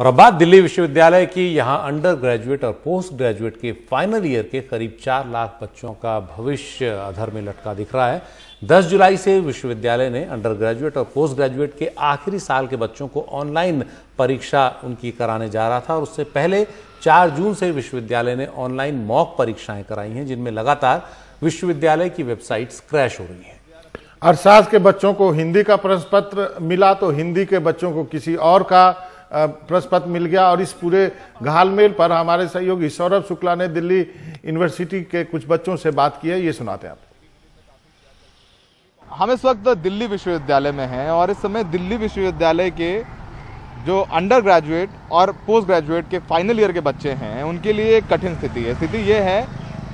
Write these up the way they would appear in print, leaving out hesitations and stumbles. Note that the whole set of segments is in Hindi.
और अब बात दिल्ली विश्वविद्यालय की। यहां अंडर ग्रेजुएट और पोस्ट ग्रेजुएट के फाइनल ईयर के करीब 4 लाख बच्चों का भविष्य अधर में लटका दिख रहा है। 10 जुलाई से विश्वविद्यालय ने अंडर ग्रेजुएट और पोस्ट ग्रेजुएट के आखिरी साल के बच्चों को ऑनलाइन परीक्षा उनकी कराने जा रहा था और उससे पहले 4 जून से विश्वविद्यालय ने ऑनलाइन मॉक परीक्षाएं कराई हैं, जिनमें लगातार विश्वविद्यालय की वेबसाइट्स क्रैश हो रही हैं। अरसाज के बच्चों को हिंदी का प्रश्न पत्र मिला तो हिंदी के बच्चों को किसी और का प्रश्न पत्र मिल गया। और इस पूरे घालमेल पर हमारे सहयोगी सौरभ शुक्ला ने दिल्ली यूनिवर्सिटी के कुछ बच्चों से बात की है, ये सुनाते हैं आप। हम इस वक्त दिल्ली विश्वविद्यालय में हैं और इस समय दिल्ली विश्वविद्यालय के जो अंडर ग्रेजुएट और पोस्ट ग्रेजुएट के फाइनल ईयर के बच्चे हैं उनके लिए एक कठिन स्थिति है। स्थिति ये है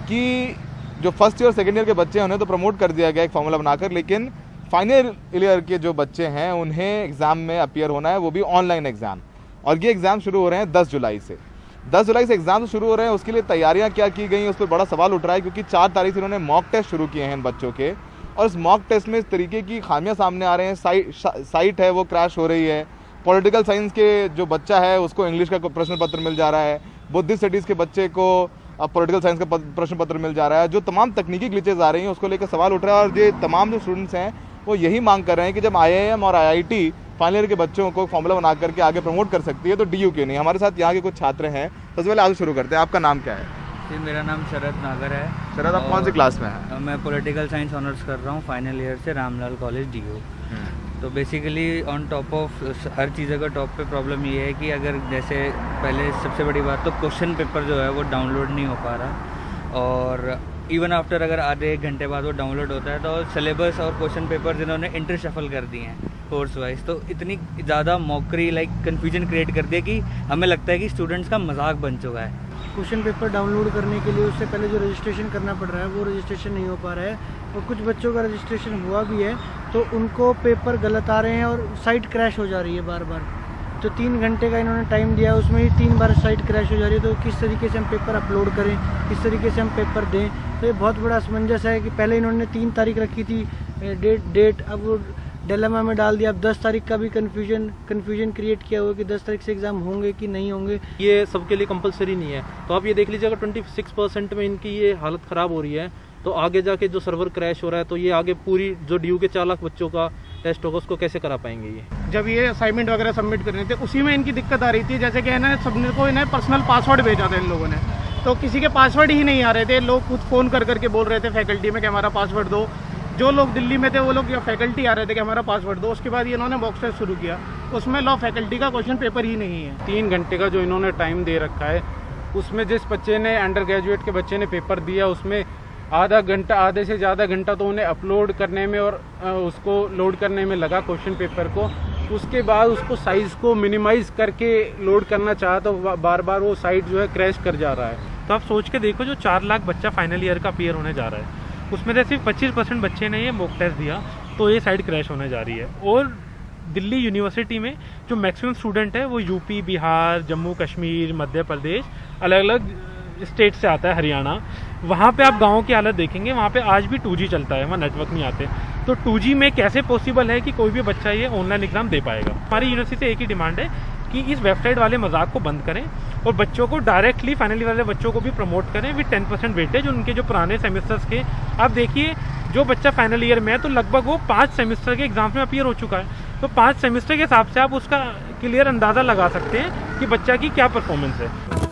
कि जो फर्स्ट ईयर और सेकेंड ईयर के बच्चे हैं उन्हें तो प्रमोट कर दिया गया एक फॉर्मूला बनाकर, लेकिन फाइनल ईयर के जो बच्चे हैं उन्हें एग्जाम में अपीयर होना है, वो भी ऑनलाइन एग्जाम। और ये एग्जाम शुरू हो रहे हैं 10 जुलाई से। 10 जुलाई से एग्जाम शुरू हो रहे हैं, उसके लिए तैयारियां क्या की गई उस पर बड़ा सवाल उठ रहा है, क्योंकि 4 तारीख से इन्होंने मॉक टेस्ट शुरू किए हैं इन बच्चों के। और इस मॉक टेस्ट में इस तरीके की खामियां सामने आ रहे हैं। साइट है वो क्रैश हो रही है। पॉलिटिकल साइंस के जो बच्चा है उसको इंग्लिश का प्रश्न पत्र मिल जा रहा है। बुद्धिस्ट स्टडीज़ के बच्चे को पॉलिटिकल साइंस का प्रश्न पत्र मिल जा रहा है। जो तमाम तकनीकी ग्लिचेज आ रही हैं उसको लेकर सवाल उठ रहा है। और ये तमाम जो स्टूडेंट्स हैं वो यही मांग कर रहे हैं कि जब IIM और IIT फाइनल ईयर के बच्चों को फॉर्मूला बना करके आगे प्रमोट कर सकती है तो DU क्यों नहीं। हमारे साथ यहाँ के कुछ छात्र हैं। सबसे पहले आज शुरू करते हैं, आपका नाम क्या है? जी, मेरा नाम शरद नागर है। शरद, आप कौन सी क्लास में हैं? मैं पॉलिटिकल साइंस ऑनर्स कर रहा हूँ फाइनल ईयर से, रामलाल कॉलेज DU। तो बेसिकली ऑन टॉप ऑफ हर चीज़ का टॉप पे प्रॉब्लम ये है कि अगर जैसे पहले सबसे बड़ी बात तो क्वेश्चन पेपर जो है वो डाउनलोड नहीं हो पा रहा, और इवन आफ्टर अगर आधे 1 घंटे बाद वो डाउनलोड होता है तो सिलेबस और क्वेश्चन पेपर जिन्होंने इंटर शफल कर दिए हैं कोर्स वाइज, तो इतनी ज़्यादा मॉकरी कन्फ्यूजन क्रिएट कर दिया कि हमें लगता है कि स्टूडेंट्स का मजाक बन चुका है। क्वेश्चन पेपर डाउनलोड करने के लिए उससे पहले जो रजिस्ट्रेशन करना पड़ रहा है वो रजिस्ट्रेशन नहीं हो पा रहा है, और कुछ बच्चों का रजिस्ट्रेशन हुआ भी है तो उनको पेपर गलत आ रहे हैं और साइट क्रैश हो जा रही है बार बार। जो 3 घंटे का इन्होंने टाइम दिया है उसमें ही 3 बार साइट क्रैश हो जा रही है। तो किस तरीके से हम पेपर अपलोड करें, किस तरीके से हम पेपर दें, तो ये बहुत बड़ा असमंजस है कि पहले इन्होंने 3 तारीख रखी थी डेट, अब वो डिलेमा में डाल दिया। अब 10 तारीख का भी कन्फ्यूजन क्रिएट किया हुआ कि 10 तारीख से एग्जाम होंगे कि नहीं होंगे। ये सबके लिए कंपलसरी नहीं है, तो आप ये देख लीजिए अगर 26% में इनकी ये हालत ख़राब हो रही है तो आगे जाके जो सर्वर क्रैश हो रहा है तो ये आगे पूरी जो DU के 4 लाख बच्चों का टेस्ट होगा उसको कैसे करा पाएंगे। ये जब ये असाइनमेंट वगैरह सबमिट करने थे उसी में इनकी दिक्कत आ रही थी। जैसे कि इन्हें सबने को इन्हें पर्सनल पासवर्ड भेजा था इन लोगों ने, तो किसी के पासवर्ड ही नहीं आ रहे थे। लोग खुद फ़ोन कर करके बोल रहे थे फैकल्टी में कि हमारा पासवर्ड दो। जो लोग दिल्ली में थे वो लोग या फैकल्टी आ रहे थे कि हमारा पासवर्ड दो। उसके बाद इन्होंने मॉक टेस्ट शुरू किया, उसमें लॉ फैकल्टी का क्वेश्चन पेपर ही नहीं है। 3 घंटे का जो इन्होंने टाइम दे रखा है उसमें जिस बच्चे ने अंडर ग्रेजुएट के बच्चे ने पेपर दिया उसमें आधे से ज़्यादा घंटा तो उन्हें अपलोड करने में और उसको लोड करने में लगा क्वेश्चन पेपर को। उसके बाद उसको साइज़ को मिनिमाइज़ करके लोड करना चाहा तो बार बार वो साइट जो है क्रैश कर जा रहा है। तो आप सोच के देखो, जो 4 लाख बच्चा फाइनल ईयर का अपीयर होने जा रहा है उसमें से सिर्फ 25% बच्चे ने ये मॉक टेस्ट दिया, तो ये साइट क्रैश होने जा रही है। और दिल्ली यूनिवर्सिटी में जो मैक्सिमम स्टूडेंट है वो यूपी, बिहार, जम्मू कश्मीर, मध्य प्रदेश, अलग अलग स्टेट से आता है, हरियाणा। वहाँ पे आप गाँव की हालत देखेंगे, वहाँ पे आज भी 2G चलता है, वहाँ नेटवर्क नहीं आते। तो 2G में कैसे पॉसिबल है कि कोई भी बच्चा ये ऑनलाइन एग्जाम दे पाएगा। हमारी यूनिवर्सिटी से एक ही डिमांड है कि इस वेबसाइट वाले मजाक को बंद करें और बच्चों को डायरेक्टली फाइनली वाले बच्चों को भी प्रमोट करें विद 10% वेटेज उनके जो पुराने सेमेस्टर्स के। आप देखिए जो बच्चा फाइनल ईयर में है तो लगभग वो 5 सेमेस्टर के एग्जाम्स में अपीयर हो चुका है, तो 5 सेमेस्टर के हिसाब से आप उसका क्लियर अंदाज़ा लगा सकते हैं कि बच्चा की क्या परफॉर्मेंस है।